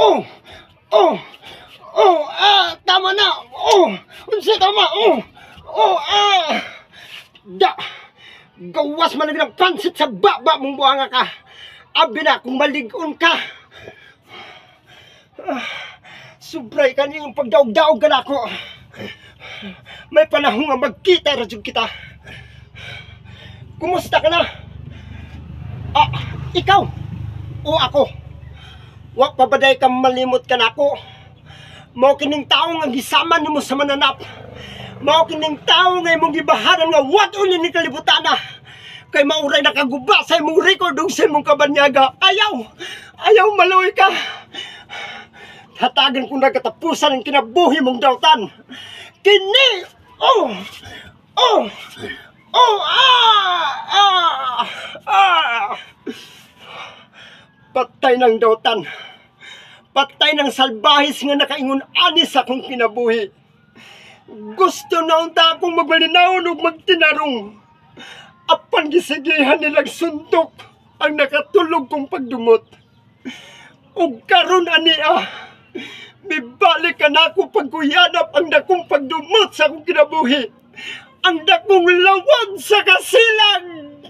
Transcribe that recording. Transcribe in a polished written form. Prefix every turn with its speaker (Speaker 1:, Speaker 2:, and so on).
Speaker 1: Oh! Oh! Oh! Tama na! Oh! Unsa tama! Oh! Oh! Da! Gawas man ng pansit sa baba mong buhanga ka! Abi na kung maligon ka! Subray ka niyong pagdaog-daog ka na ako! May panahon nga magkita radyo kita! Kumusta ka na? Ikaw! O ako? Wa pabaday ka malimot ka na ako. Mao kining tawo nga gisama nimo sa mananap. Mao kining tawo nga imong gibaharan nga wat uli ni kalibutan na. Kay mauray nakaguba sa imong record ug sa imong kabanyaga. Ayaw maloy ka. Hatagan ko na katapusan ang kinabuhi mong dautan. Kini! Patay ng dautan. Patay ng salbahis nga nakaingon ani sa akong kinabuhi. Gusto na unta akong magmalinawon ug magtinarong. Apan gisigihan nilang suntok ang nakatulog kong pagdumot. Ug karon ania, mibalik ka na ako pagkuyanap ang dakong pagdumot sa akong kinabuhi. Ang dakong lawag sa kasilang.